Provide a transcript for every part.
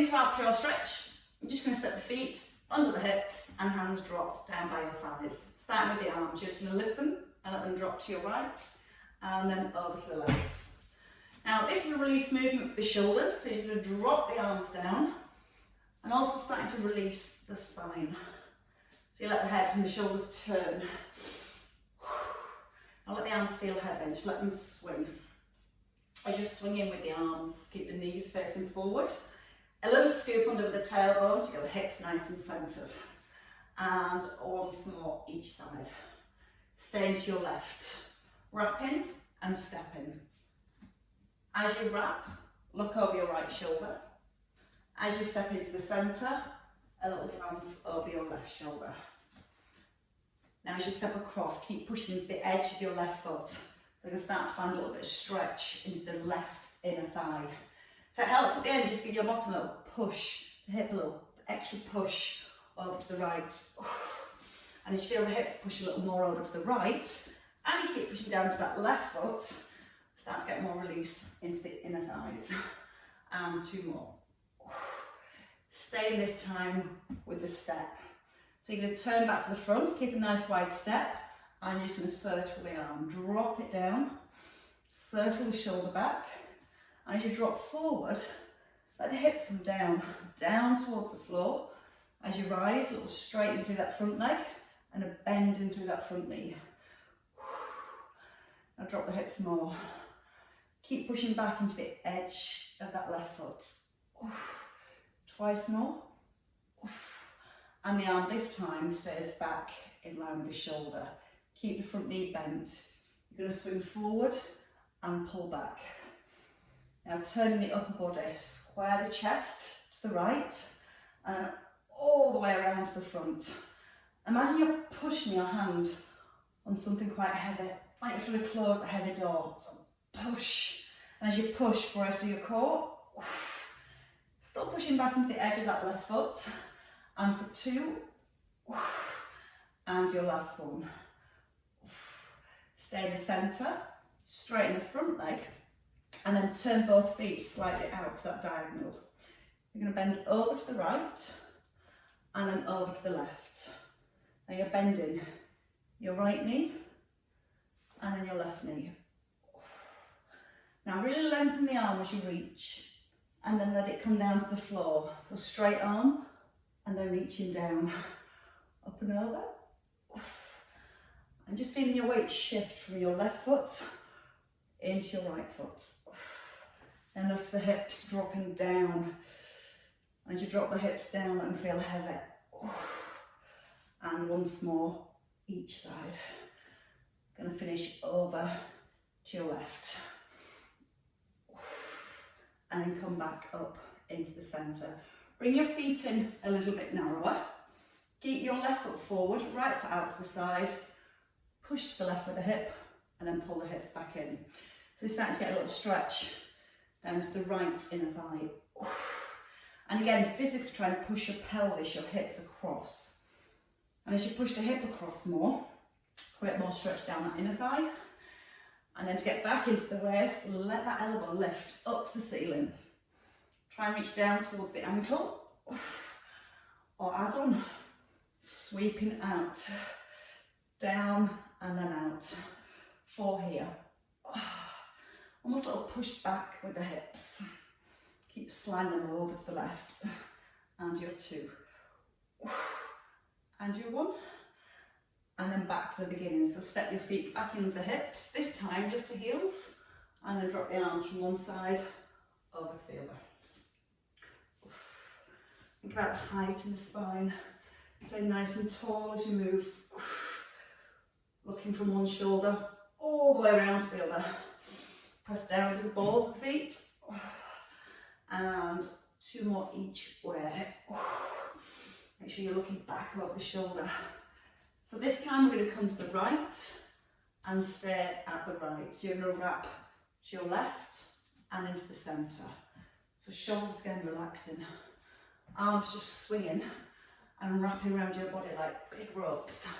into our pure stretch. You're just going to step the feet under the hips and hands drop down by your thighs. Starting with the arms, you're just going to lift them and let them drop to your right and then over to the left. Now this is a release movement for the shoulders, so you're going to drop the arms down and also starting to release the spine. So you let the head and the shoulders turn. Now let the arms feel heavy, just let them swing. As you're swinging with the arms, keep the knees facing forward. A little scoop under with the tailbone to get the hips nice and centred. And once more each side. Stay into your left. Wrap in and step in. As you wrap, look over your right shoulder. As you step into the centre, a little glance over your left shoulder. Now as you step across, keep pushing into the edge of your left foot. So you're going to start to find a little bit of stretch into the left inner thigh. So it helps at the end, just give your bottom a little push, the hip a little extra push over to the right. And as you feel the hips push a little more over to the right, and you keep pushing down to that left foot, start to get more release into the inner thighs. And 2 more. Stay in this time with the step. So you're going to turn back to the front, keep a nice wide step, and you're just going to circle the arm. Drop it down, circle the shoulder back, and as you drop forward, let the hips come down towards the floor. As you rise, a little straighten through that front leg, and a bend in through that front knee. Now drop the hips more. Keep pushing back into the edge of that left foot. Twice more. And the arm this time stays back in line with the shoulder. Keep the front knee bent. You're going to swing forward and pull back. Now turning the upper body, square the chest to the right and all the way around to the front. Imagine you're pushing your hand on something quite heavy, like you're trying to close a heavy door. So push. And as you push, brace your core. Still pushing back into the edge of that left foot. And for 2. And your last one. Stay in the centre, straighten the front leg, and then turn both feet slightly out to that diagonal. You're going to bend over to the right, and then over to the left. Now you're bending your right knee, and then your left knee. Now really lengthen the arm as you reach, and then let it come down to the floor. So straight arm, and then reaching down, up and over. And just feeling your weight shift from your left foot into your right foot. And notice the hips dropping down. As you drop the hips down, let them feel heavy. And once more, each side. Going to finish over to your left. And then come back up into the centre. Bring your feet in a little bit narrower. Keep your left foot forward, right foot out to the side. Push to the left with the hip and then pull the hips back in. So we're starting to get a little stretch down to the right inner thigh. And again, physically try and push your pelvis, your hips across. And as you push the hip across more, create more stretch down that inner thigh. And then to get back into the waist, let that elbow lift up to the ceiling. Try and reach down towards the ankle. Or add on, sweeping out, down and then out. 4 here. Almost a little push back with the hips. Keep sliding them over to the left. And your 2. And your 1. And then back to the beginning. So step your feet back into the hips. This time lift the heels and then drop the arms from one side over to the other. Think about the height in the spine. Stay nice and tall as you move. Looking from one shoulder all the way around to the other. Press down with the balls of the feet. And 2 more each way. Make sure you're looking back over the shoulder. So this time we're going to come to the right and stay at the right. So you're going to wrap to your left and into the centre. So shoulders again relaxing. Arms just swinging and wrapping around your body like big ropes.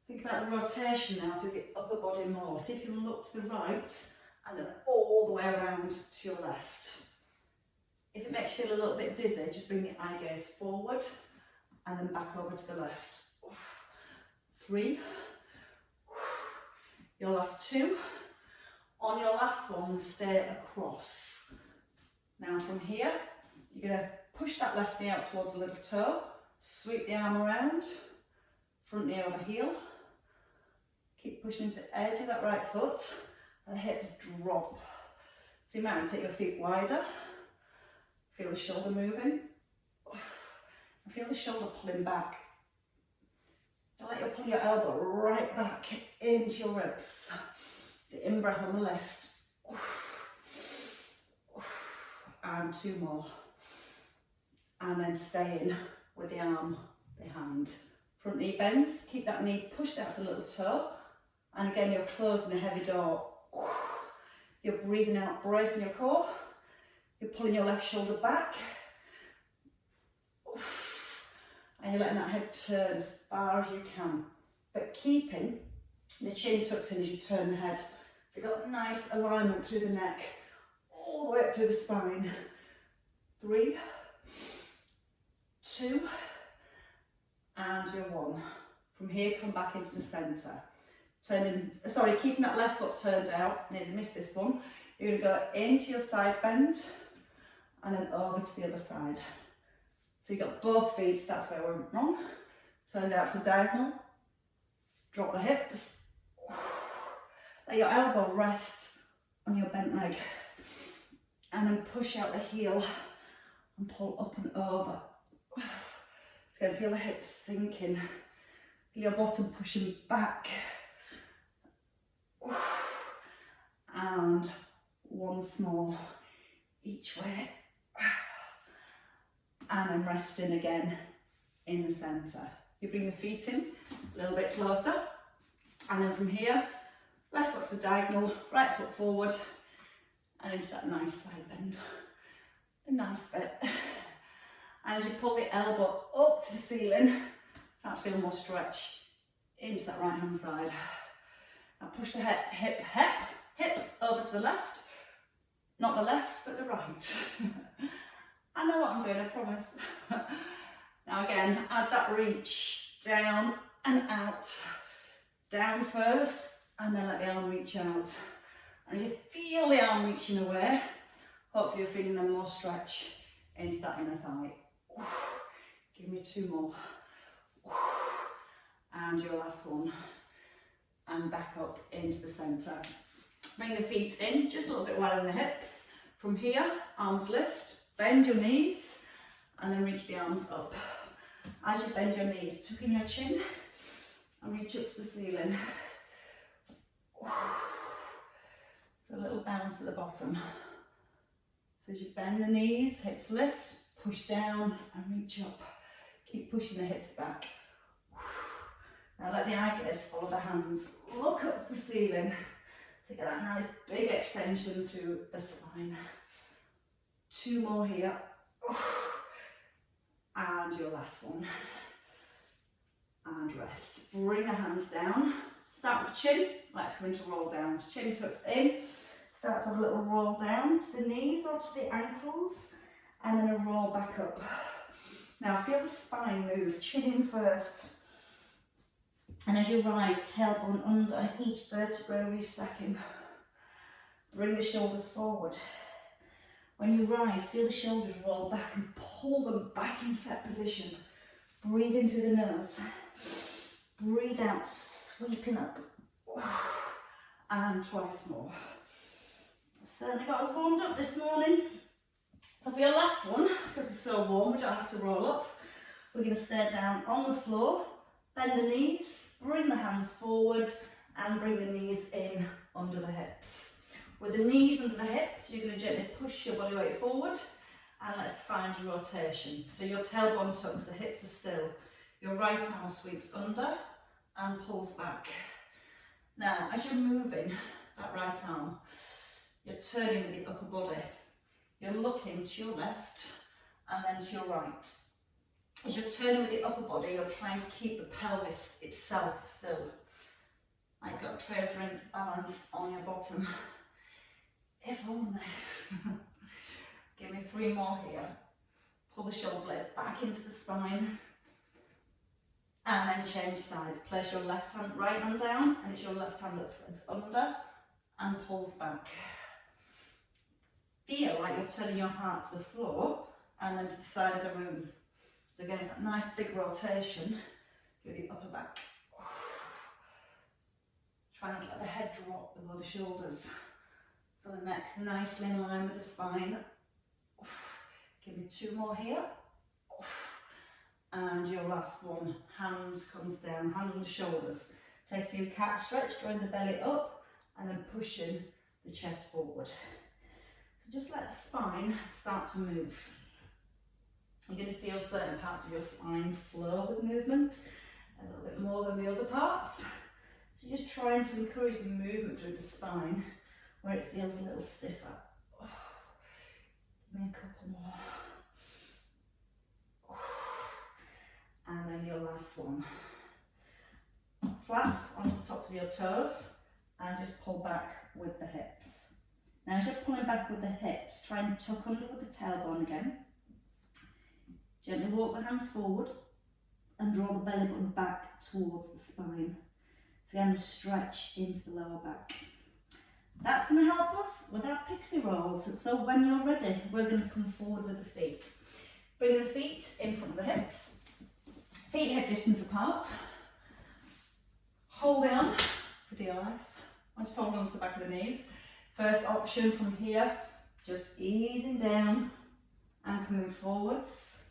Think about the rotation now through the upper body more. See if you can look to the right and then all the way around to your left. If it makes you feel a little bit dizzy, just bring the eye gaze forward and then back over to the left. 3. Your last 2. On your last one, stay across. Now from here, you're going to push that left knee out towards the little toe, sweep the arm around, front knee over heel. Keep pushing into the edge of that right foot, and the hips drop. So you might take your feet wider, feel the shoulder moving, and feel the shoulder pulling back. Don't let you pull your elbow right back into your ribs. The in-breath on the left. And 2 more. And then staying with the arm behind. Front knee bends, keep that knee pushed out the little toe. And again, you're closing a heavy door. You're breathing out, bracing your core. You're pulling your left shoulder back. And you're letting that head turn as far as you can. But keeping the chin tucked in as you turn the head. So you've got a nice alignment through the neck, all the way up through the spine. 3, 2, and your 1. From here, come back into the centre. Keeping that left foot turned out, nearly missed this one. You're going to go into your side bend and then over to the other side. So you've got both feet, that's where I went wrong. Turned out to the diagonal, drop the hips, let your elbow rest on your bent leg, and then push out the heel and pull up and over. It's going to feel the hips sinking, feel your bottom pushing back. And once more, each way. And then resting again in the centre. You bring the feet in a little bit closer. And then from here, left foot to the diagonal, right foot forward, and into that nice side bend. A nice bit. And as you pull the elbow up to the ceiling, start to feel more stretch into that right hand side. Now push the hip over to the left. Not the left, but the right. I know what I'm doing, I promise. Now again, add that reach down and out. Down first, and then let the arm reach out. And you feel the arm reaching away. Hopefully you're feeling the more stretch into that inner thigh. Give me 2 more. And your last one. And back up into the centre. Bring the feet in, just a little bit wider than the hips. From here, arms lift, bend your knees, and then reach the arms up. As you bend your knees, tuck in your chin, and reach up to the ceiling. So a little bounce at the bottom. So as you bend the knees, hips lift, push down, and reach up. Keep pushing the hips back. Now let the eye gaze follow the hands. Look up for the ceiling. So get that nice big extension through the spine. 2 more here. And your last one. And rest. Bring the hands down. Start with the chin. Let's come into roll down. Chin tucks in. Start to have a little roll down to the knees or to the ankles. And then a roll back up. Now feel the spine move. Chin in first. And as you rise, tailbone under, each vertebra restacking. Bring the shoulders forward. When you rise, feel the shoulders roll back and pull them back in set position. Breathe in through the nose. Breathe out, sweeping up. And twice more. Certainly got us warmed up this morning. So for your last one, because it's so warm, we don't have to roll up. We're going to stay down on the floor. Bend the knees, bring the hands forward and bring the knees in under the hips. With the knees under the hips, you're going to gently push your body weight forward and let's find your rotation. So your tailbone tucks, the hips are still. Your right arm sweeps under and pulls back. Now, as you're moving that right arm, you're turning with the upper body. You're looking to your left and then to your right. As you're turning with the upper body, you're trying to keep the pelvis itself still. Like you've got a tray of drinks balanced on your bottom. If only. Give me 3 3 more here. Pull the shoulder blade back into the spine. And then change sides. Place your right hand down, and it's your left hand that threads under and pulls back. Feel like you're turning your heart to the floor and then to the side of the room. So again, it's that nice big rotation through the upper back. Try not to let the head drop below the shoulders. So the neck's nicely in line with the spine. Give me 2 more here. And your last one, hands comes down, hand on the shoulders. Take a few cat stretch, drawing the belly up and then pushing the chest forward. So just let the spine start to move. You're going to feel certain parts of your spine flow with movement, a little bit more than the other parts. So just trying to encourage the movement through the spine where it feels a little stiffer. Give me a couple more. And then your last one. Flat onto the tops of your toes and just pull back with the hips. Now as you're pulling back with the hips, try and tuck under with the tailbone again. Gently walk the hands forward and draw the belly button back towards the spine. So again, stretch into the lower back. That's going to help us with our pixie rolls. So when you're ready, we're going to come forward with the feet. Bring the feet in front of the hips. Feet hip distance apart. Holding on for dear life. I'm just holding on to the back of the knees. First option from here, just easing down and coming forwards.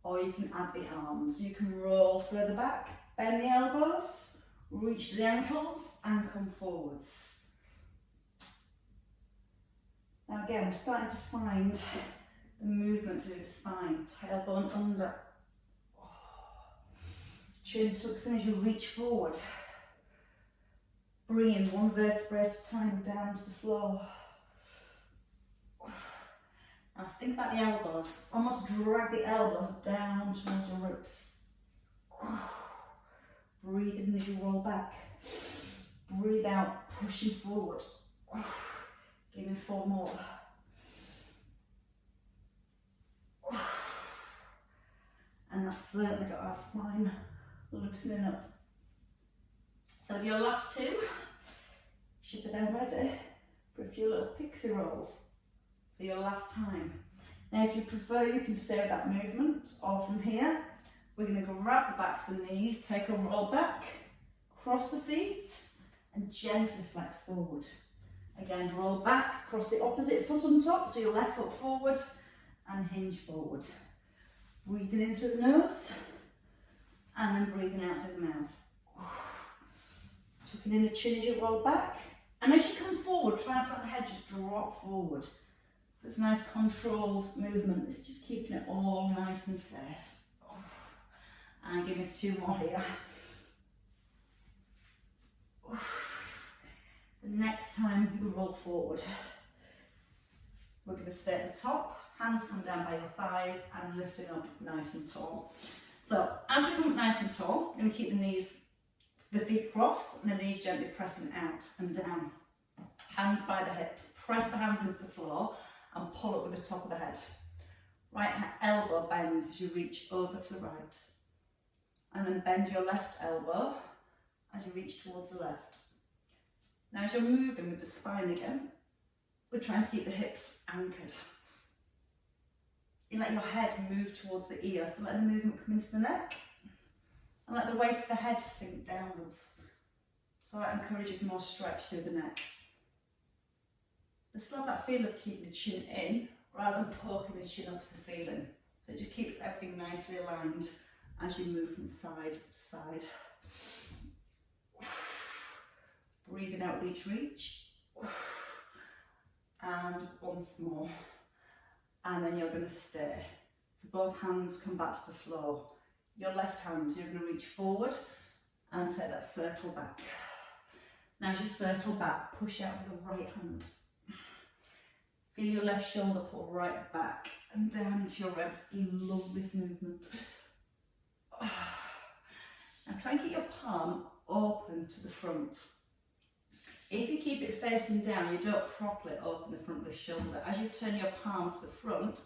Or you can add the arms. You can roll further back, bend the elbows, reach to the ankles and come forwards. Now again, we're starting to find the movement through the spine, tailbone under. Chin tucks in as you reach forward. Bringing one vertebrae at a time down to the floor. Now think about the elbows. Almost drag the elbows down towards your ribs. Breathe in as you roll back. Breathe out, pushing forward. Give me 4 more. And that's certainly got our spine loosening up. So your last 2 should be then ready for a few little pixie rolls. So your last time. Now if you prefer, you can stay with that movement, or from here, we're going to grab the backs of the knees, take a roll back, cross the feet, and gently flex forward. Again, roll back, cross the opposite foot on top, so your left foot forward, and hinge forward. Breathing in through the nose, and then breathing out through the mouth. Tucking in the chin as you roll back, and as you come forward, try not to let the head just drop forward. So it's a nice controlled movement. It's just keeping it all nice and safe. And give me 2 more here. The next time we roll forward, we're going to stay at the top. Hands come down by your thighs and lifting up nice and tall. So as we come up nice and tall, we're going to keep the feet crossed and the knees gently pressing out and down. Hands by the hips, press the hands into the floor and pull up with the top of the head. Right elbow bends as you reach over to the right. And then bend your left elbow as you reach towards the left. Now as you're moving with the spine again, we're trying to keep the hips anchored. You let your head move towards the ear, so let the movement come into the neck. And let the weight of the head sink downwards. So that encourages more stretch through the neck. But still have that feel of keeping the chin in, rather than poking the chin up to the ceiling. So it just keeps everything nicely aligned as you move from side to side. Breathing out with each reach. And once more. And then you're going to stay. So both hands come back to the floor. Your left hand, you're going to reach forward and take that circle back. Now as you circle back, push out with your right hand. Feel your left shoulder pull right back and down into your ribs. You love this movement. Now try and keep your palm open to the front. If you keep it facing down, you don't properly open the front of the shoulder. As you turn your palm to the front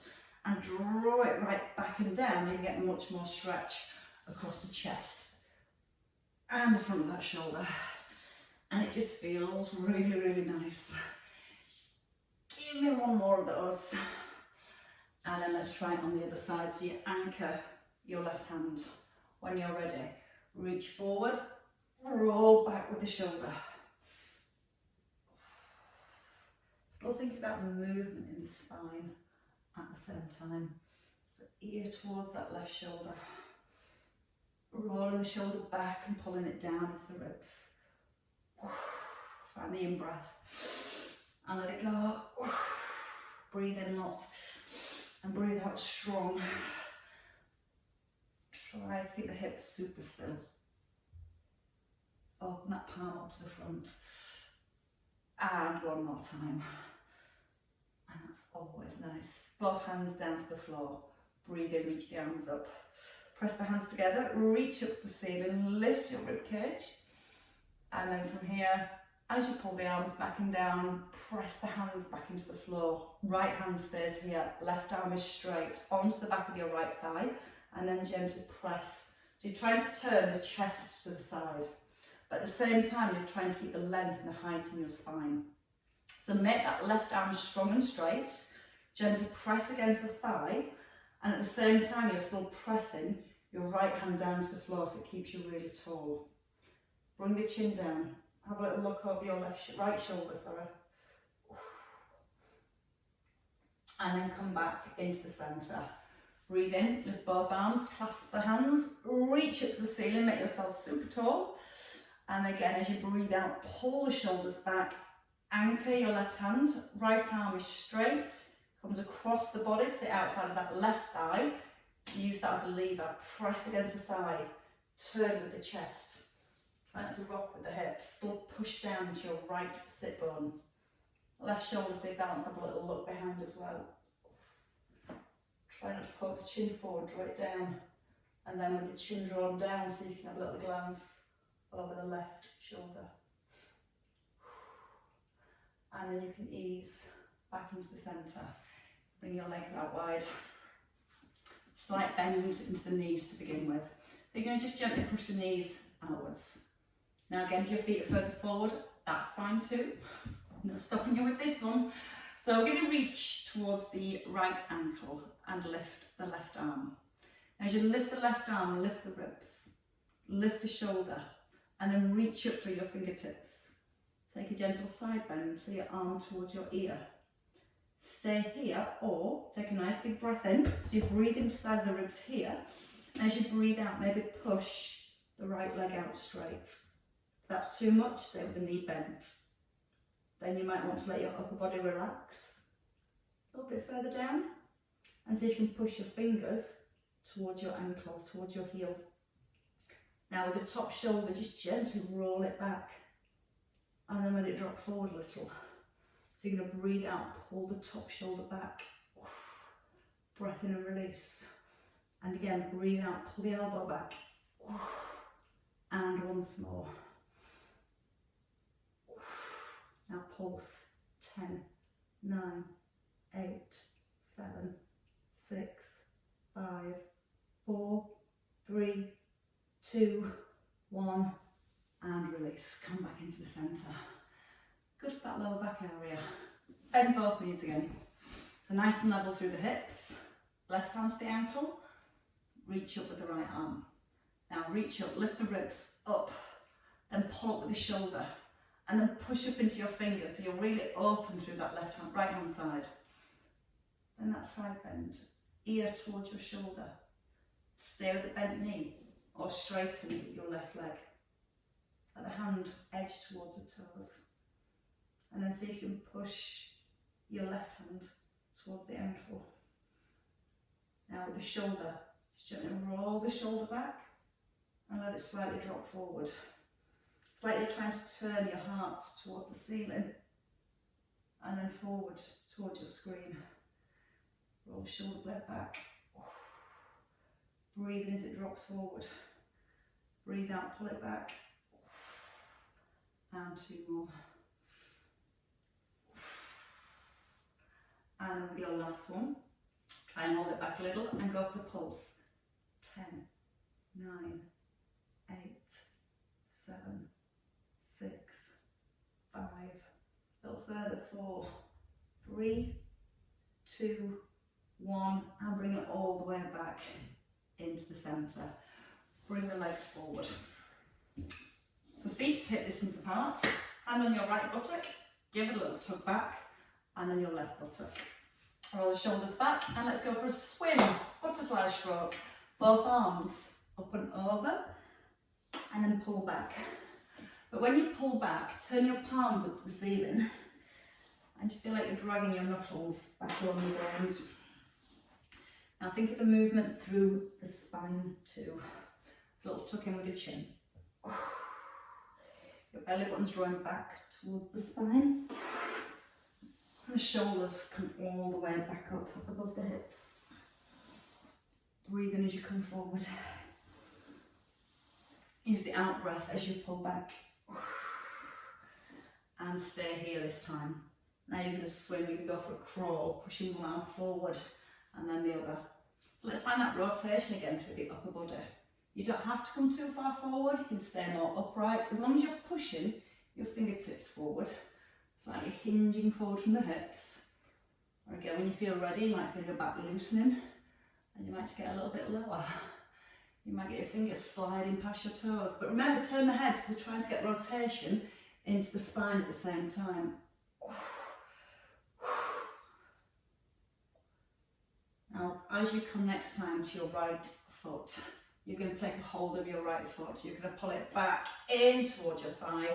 and draw it right back and down, you get much more stretch across the chest and the front of that shoulder. And it just feels really, really nice. Give me one more of those. And then let's try it on the other side. So you anchor your left hand. When you're ready, reach forward, roll back with the shoulder. Still thinking about the movement in the spine at the same time. So ear towards that left shoulder. Rolling the shoulder back and pulling it down into the ribs. Find the in-breath and let it go. Breathe in a lot and breathe out strong. Try to keep the hips super still. Open that palm up to the front. And one more time. And that's always nice. Both hands down to the floor. Breathe in, reach the arms up. Press the hands together, reach up to the ceiling, lift your rib cage. And then from here, as you pull the arms back and down, press the hands back into the floor. Right hand stays here, left arm is straight onto the back of your right thigh, and then gently press. So you're trying to turn the chest to the side, but at the same time, you're trying to keep the length and the height in your spine. So make that left arm strong and straight, gently press against the thigh, and at the same time, you're still pressing your right hand down to the floor so it keeps you really tall. Bring the chin down. Have a little look over your right shoulder, sorry. And then come back into the centre. Breathe in, lift both arms, clasp the hands, reach up to the ceiling, make yourself super tall. And again, as you breathe out, pull the shoulders back, anchor your left hand, right arm is straight, comes across the body to the outside of that left thigh. Use that as a lever, press against the thigh, turn with the chest. Try not to rock with the hips, still push down into your right sit bone. Left shoulder, see if that wants to have a little look behind as well. Try not to poke the chin forward, draw it down. And then with the chin drawn down, see if you can have a little glance over the left shoulder. And then you can ease back into the centre. Bring your legs out wide. Slight bend into the knees to begin with. So you're going to just gently push the knees outwards. Now again, if your feet are further forward, that's fine too. I'm not stopping you with this one. So we're going to reach towards the right ankle and lift the left arm. As you lift the left arm, lift the ribs, lift the shoulder, and then reach up through your fingertips. Take a gentle side bend, so your arm towards your ear. Stay here, or take a nice big breath in. So you breathe inside the ribs here. And as you breathe out, maybe push the right leg out straight. If that's too much, stay with the knee bent. Then you might want to let your upper body relax a little bit further down. And see if you can push your fingers towards your ankle, towards your heel. Now with the top shoulder, just gently roll it back. And then let it drop forward a little. So you're going to breathe out, pull the top shoulder back. Breath in and release. And again, breathe out, pull the elbow back. And once more. Now pulse. 10, 9, 8, 7, 6, 5, 4, 3, 2, 1. And release. Come back into the centre. Good for that lower back area. Bend both knees again. So nice and level through the hips. Left arm to the ankle. Reach up with the right arm. Now reach up, lift the ribs up. Then pull up with the shoulder. And then push up into your fingers so you're really open through that right hand side. Then that side bend. Ear towards your shoulder. Stay with the bent knee or straighten your left leg. Let the hand edge towards the toes. And then see if you can push your left hand towards the ankle. Now with the shoulder, just gently roll the shoulder back and let it slightly drop forward. It's like you're trying to turn your heart towards the ceiling and then forward towards your screen. Roll the shoulder blade back. Breathe in as it drops forward. Breathe out, pull it back. And 2 more. your last one. Try and hold it back a little and go for the pulse. 10, 9, 8, 7, 6, 5, a little further, 4, 3, 2, 1, and bring it all the way back into the centre. Bring the legs forward. So feet hip distance apart, hand on your right buttock, give it a little tug back, and then your left buttock. Roll the shoulders back, and let's go for a swim, butterfly stroke. Both arms up and over, and then pull back. But when you pull back, turn your palms up to the ceiling, and just feel like you're dragging your knuckles back along the ground. Now think of the movement through the spine too. A little tuck in with your chin. Your belly button's drawing back towards the spine. And the shoulders come all the way back up above the hips. Breathe in as you come forward. Use the out breath as you pull back. And stay here this time. Now you're going to swim, you're going to go for a crawl, pushing one arm forward and then the other. So let's find that rotation again through the upper body. You don't have to come too far forward, you can stay more upright. As long as you're pushing your fingertips forward, slightly hinging forward from the hips. Or again, when you feel ready, you might feel your back loosening and you might just get a little bit lower. You might get your fingers sliding past your toes. But remember, turn the head, we're trying to get rotation into the spine at the same time. Now, as you come next time to your right foot, you're going to take a hold of your right foot. You're going to pull it back in towards your thigh,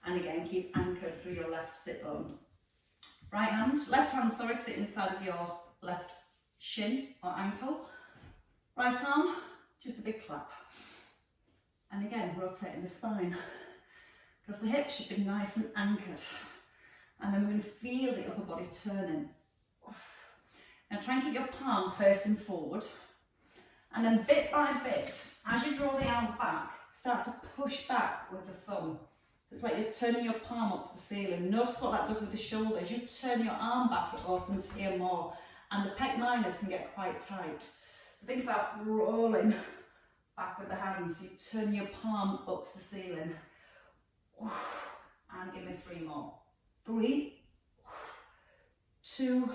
and again, keep anchored through your left sit bone. Left hand, sorry, to the inside of your left shin or ankle. Right arm, just a big clap. And again, rotating the spine, because the hips should be nice and anchored. And then we're going to feel the upper body turning. Now try and keep your palm facing forward, and then bit by bit, as you draw the arm back, start to push back with the thumb. So it's like you're turning your palm up to the ceiling. Notice what that does with the shoulders. You turn your arm back, it opens here more, and the pec minors can get quite tight. So think about rolling back with the hands. You turn your palm up to the ceiling. And give me 3 more. 3, 2,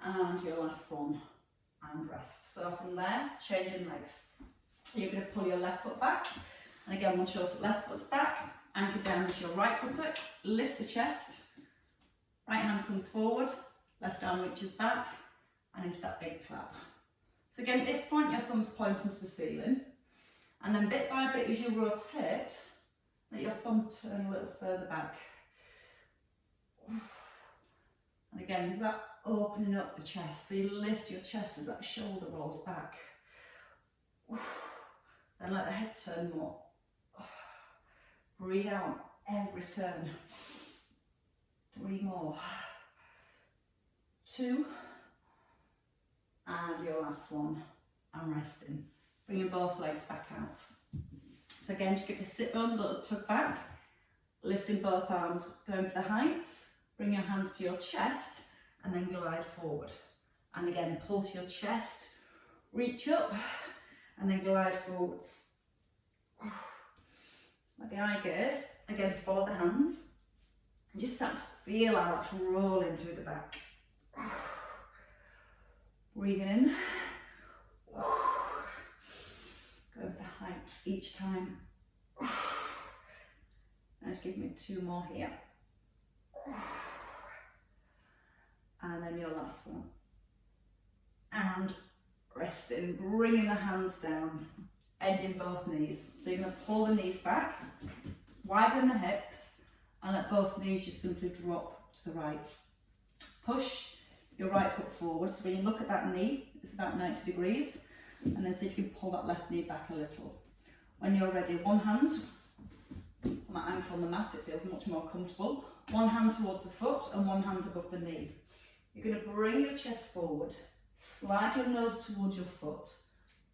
and your last one, and rest. So from there, changing legs. You're going to pull your left foot back, and again, once your left foot's back, anchor down to your right buttock, lift the chest, right hand comes forward, left arm reaches back, and into that big clap. So again, at this point, your thumb's pointing to the ceiling, and then bit by bit as you rotate, let your thumb turn a little further back. And again, think about opening up the chest, so you lift your chest as that shoulder rolls back. Then let the head turn more. Breathe out every turn. 3 more. 2, and your last one, and resting. Bringing both legs back out. So again, just give the sit bones a little tug back, lifting both arms, going for the heights. Bring your hands to your chest, and then glide forward. And again, pull to your chest, reach up, and then glide forwards. Let the eye gaze, again, follow the hands, and just start to feel how that's rolling through the back. Breathing in. Go for the heights each time. Now just give me 2 more here. And then your last one. And resting, bringing the hands down, ending both knees. So you're going to pull the knees back, widen the hips, and let both knees just simply drop to the right. Push your right foot forward. So when you look at that knee, it's about 90 degrees. And then see if you can pull that left knee back a little. When you're ready, one hand on my ankle on the mat, it feels much more comfortable. One hand towards the foot and one hand above the knee. You're going to bring your chest forward, slide your nose towards your foot,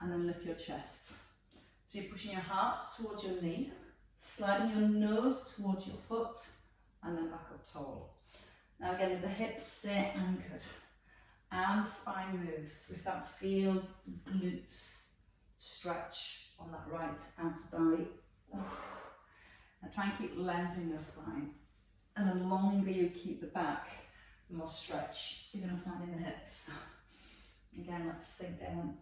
and then lift your chest. So you're pushing your heart towards your knee, sliding your nose towards your foot, and then back up tall. Now again, as the hips stay anchored and the spine moves, we start to feel the glutes stretch on that right outer belly. Now try and keep length in your spine. And the longer you keep the back, the more stretch you're going to find in the hips. Again, let's sink down.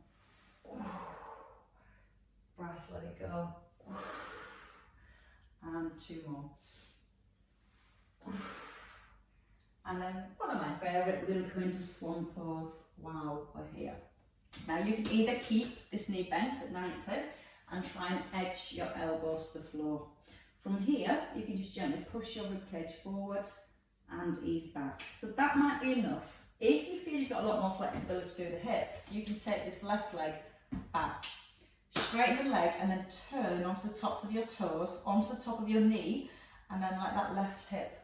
Breath, let it go. And 2 more. And then one of my favourite, we're going to come into swan pose while we're here. Now you can either keep this knee bent at 90 and try and edge your elbows to the floor. From here, you can just gently push your ribcage forward and ease back. So that might be enough. If you feel you've got a lot more flexibility through the hips, you can take this left leg back. Straighten the leg and then turn onto the tops of your toes, onto the top of your knee, and then let that left hip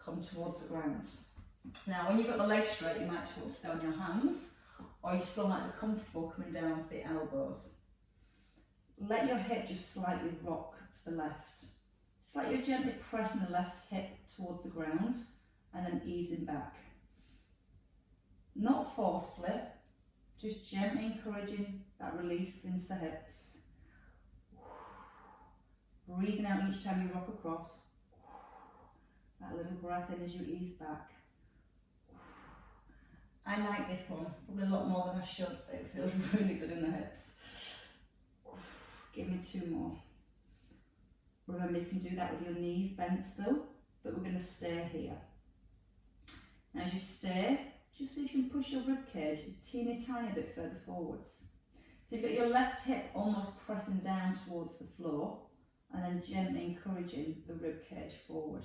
come towards the ground. Now when you've got the leg straight, you might just want to stay on your hands, or you still might be comfortable coming down to the elbows. Let your hip just slightly rock to the left. It's like you're gently pressing the left hip towards the ground and then easing back. Not forcefully, just gently encouraging that release into the hips. Breathing out each time you rock across. That little breath in as you ease back. I like this one, probably a lot more than I should, but it feels really good in the hips. Give me 2 more. Remember, you can do that with your knees bent still, but we're going to stay here. And as you stay, just see if you can push your ribcage a teeny tiny bit further forwards. So you've got your left hip almost pressing down towards the floor, and then gently encouraging the ribcage forward.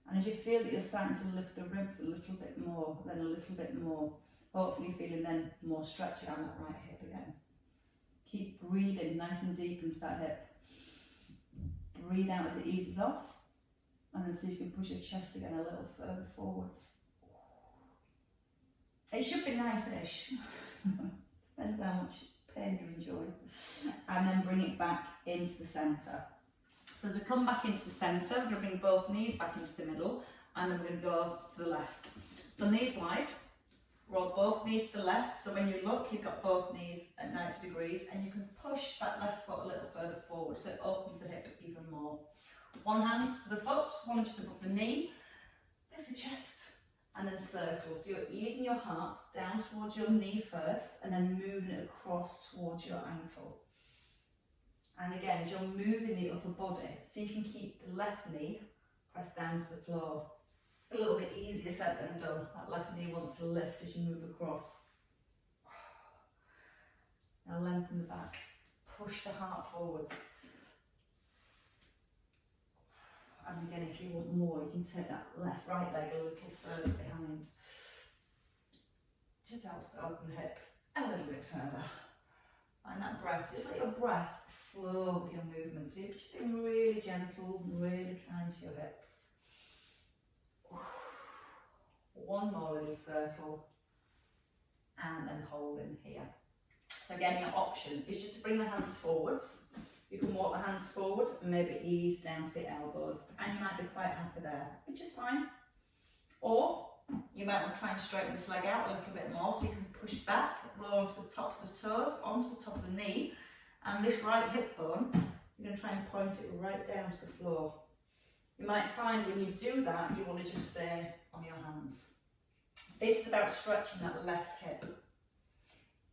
And as you feel that you're starting to lift the ribs a little bit more, then a little bit more, hopefully you're feeling then more stretch around that right hip again. Keep breathing nice and deep into that hip. Breathe out as it eases off, and then see if you can push your chest again a little further forwards. It should be nice-ish. Depends how much pain you enjoy. And then bring it back into the centre. So to come back into the centre, we're going to bring both knees back into the middle, and then we're going to go to the left. So knees wide, roll both knees to the left, so when you look, you've got both knees at 90 degrees, and you can push that left foot a little further forward, so it opens the hip even more. One hand to the foot, one just above the knee, lift the chest, and then circle. So you're easing your heart down towards your knee first, and then moving it across towards your ankle. And again, as you're moving the upper body, see if you can keep the left knee pressed down to the floor. It's a little bit easier said than done. That left knee wants to lift as you move across. Now lengthen the back. Push the heart forwards. And again, if you want more, you can take that right leg a little further behind. Just helps to open the hips a little bit further. And that breath, just let your breath flow with your movements. So you're just being really gentle, really kind to your hips. One more little circle, and then hold in here. So again, your option is just to bring the hands forwards. You can walk the hands forward and maybe ease down to the elbows, and you might be quite happy there, which is fine. Or you might want to try and straighten this leg out a little bit more, so you can push back, roll onto the tops of the toes, onto the top of the knee, and this right hip bone, you're going to try and point it right down to the floor. You might find when you do that, you want to just stay on your hands. This is about stretching that left hip.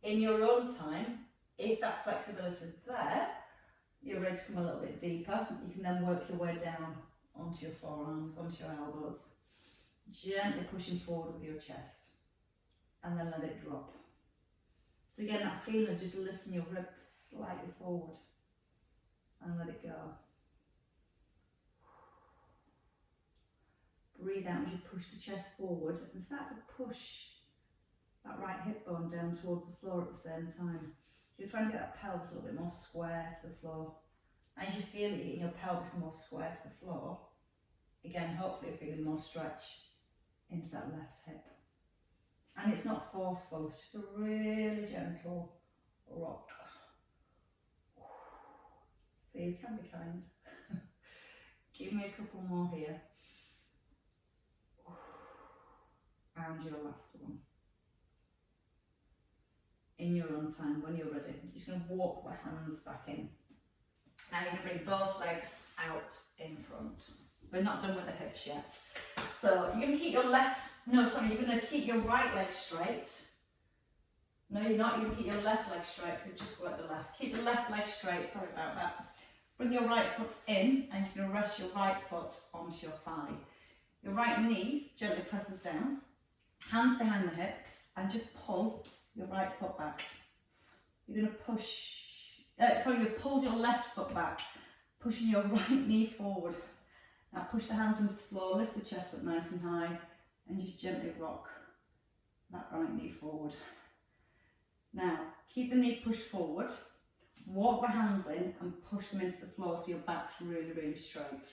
In your own time, if that flexibility is there, you're ready to come a little bit deeper, you can then work your way down onto your forearms, onto your elbows. Gently pushing forward with your chest, and then let it drop. So again, that feeling of just lifting your ribs slightly forward, and let it go. Breathe out as you push the chest forward, and start to push that right hip bone down towards the floor at the same time. So you're trying to get that pelvis a little bit more square to the floor. As you feel it, you're getting your pelvis more square to the floor, again, hopefully you're feeling more stretch into that left hip. And it's not forceful, it's just a really gentle rock. So you can be kind. Give me a couple more here. and your last one. In your own time, when you're ready, you're just going to walk the hands back in. Now you're going to bring both legs out in front. We're not done with the hips yet. So you're going to keep your you're going to keep your right leg straight. No, you're not, you're going to keep your left leg straight, so just go at the left. Keep the left leg straight, sorry about that. Bring your right foot in, and you're going to rest your right foot onto your thigh. Your right knee gently presses down, hands behind the hips, and just pull your right foot back. You're going to you've pulled your left foot back, pushing your right knee forward. Now push the hands into the floor, lift the chest up nice and high, and just gently rock that right knee forward. Now, keep the knee pushed forward, walk the hands in and push them into the floor so your back's really, really straight.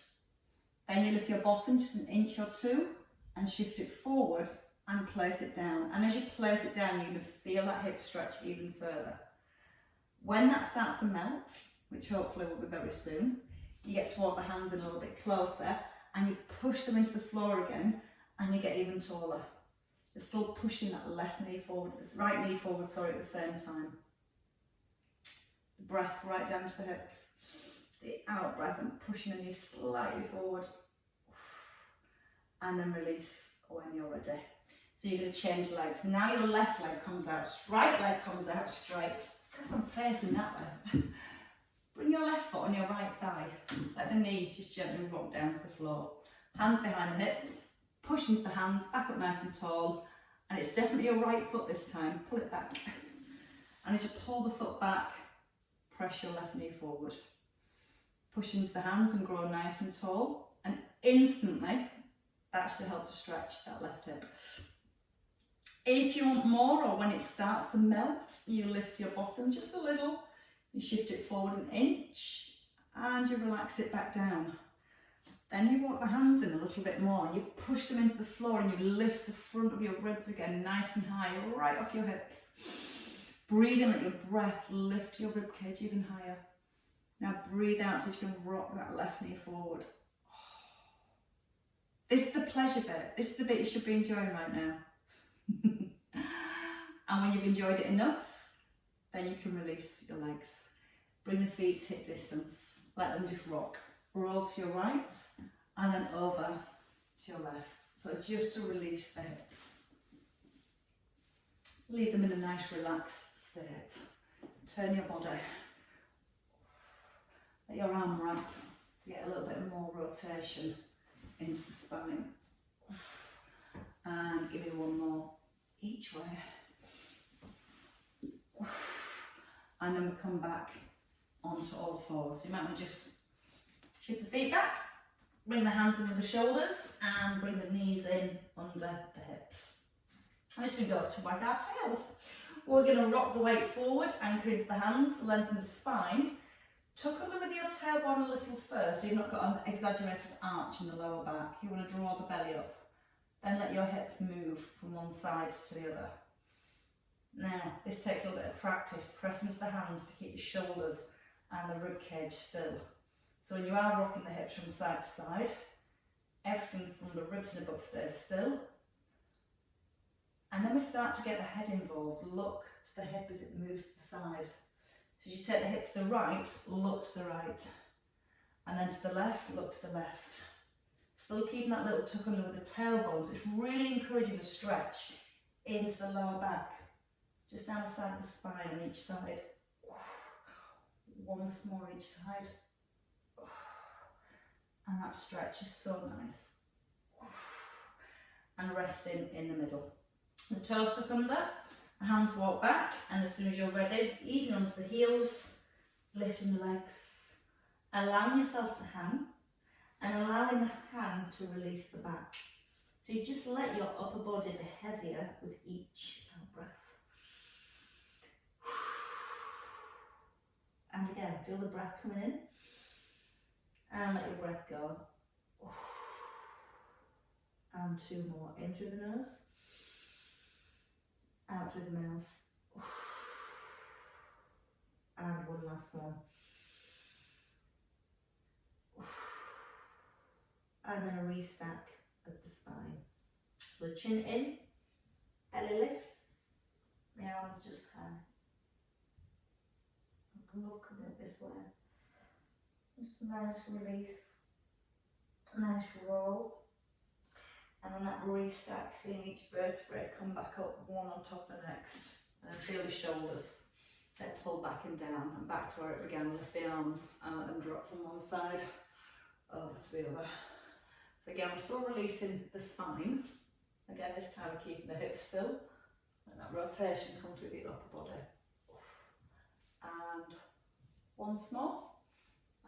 Then you lift your bottom just an inch or two and shift it forward and place it down. And as you place it down, you're going to feel that hip stretch even further. When that starts to melt, which hopefully will be very soon, you get to walk the hands in a little bit closer and you push them into the floor again and you get even taller. You're still pushing that right knee forward, at the same time. The breath right down to the hips. The out breath and pushing the knee slightly forward. And then release when you're ready. So you're going to change legs. Now your left leg comes out, right leg comes out straight. It's because I'm facing that way. Bring your left foot on your right thigh. Let the knee just gently rock down to the floor. Hands behind the hips. Push into the hands, back up nice and tall. And it's definitely your right foot this time. Pull it back. And as you pull the foot back, press your left knee forward. Push into the hands and grow nice and tall. And instantly, that actually helps to stretch that left hip. If you want more, or when it starts to melt, you lift your bottom just a little. You shift it forward an inch and you relax it back down. Then you walk the hands in a little bit more. You push them into the floor and you lift the front of your ribs again nice and high, right off your hips. Breathe in, let your breath lift your rib cage even higher. Now breathe out so you can rock that left knee forward. This is the pleasure bit. This is the bit you should be enjoying right now. And when you've enjoyed it enough, then you can release your legs. Bring the feet hip distance. Let them just rock. Roll to your right and then over to your left. So just to release the hips. Leave them in a nice relaxed state. Turn your body. Let your arm wrap to get a little bit more rotation into the spine. And give it one more each way. And then we come back onto all fours. So you might want to just shift the feet back, bring the hands under the shoulders and bring the knees in under the hips. I'm just going to go to wag our tails. We're going to rock the weight forward, anchor into the hands, lengthen the spine. Tuck under with your tailbone a little first so you've not got an exaggerated arch in the lower back. You want to draw the belly up. Then let your hips move from one side to the other. Now, this takes a little bit of practice. Press into the hands to keep your shoulders and the rib cage still. So when you are rocking the hips from side to side, everything from the ribs and above stays still. And then we start to get the head involved. Look to the hip as it moves to the side. So as you take the hip to the right, look to the right. And then to the left, look to the left. Still keeping that little tuck under with the tailbones. It's really encouraging the stretch into the lower back. Just down the side of the spine on each side. Once more each side. And that stretch is so nice. And resting in the middle. The toes tuck under, the hands walk back, and as soon as you're ready, easing onto the heels, lifting the legs, allowing yourself to hang, and allowing the hand to release the back. So you just let your upper body be heavier with each out breath. And again, feel the breath coming in, and let your breath go. And two more, in through the nose, out through the mouth, and one last one. And then a restack of the spine. So chin in, belly lifts, the arms just hang. I love coming up this way. Just a nice release, a nice roll, and then that restack, feeling each vertebrae come back up one on top of the next, and then feel the shoulders, they pull back and down and back to where it began. Lift the arms and let them drop from one side over to the other. So again, we're still releasing the spine. Again, this time we're keeping the hips still, and that rotation comes with the upper body. And once more.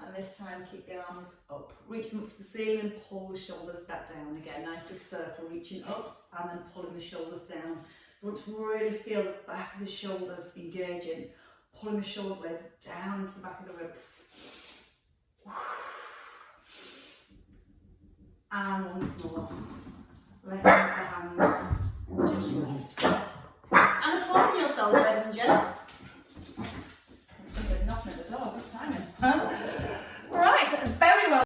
And this time keep the arms up, reach them up to the ceiling, pull the shoulders back down. Again, nice big circle, reaching up and then pulling the shoulders down. So I want to really feel the back of the shoulders engaging, pulling the shoulder blades down into the back of the ribs. And once more, letting the hands just rest. And applauding yourselves, ladies and gents. Somebody's knocking at the door, good timing.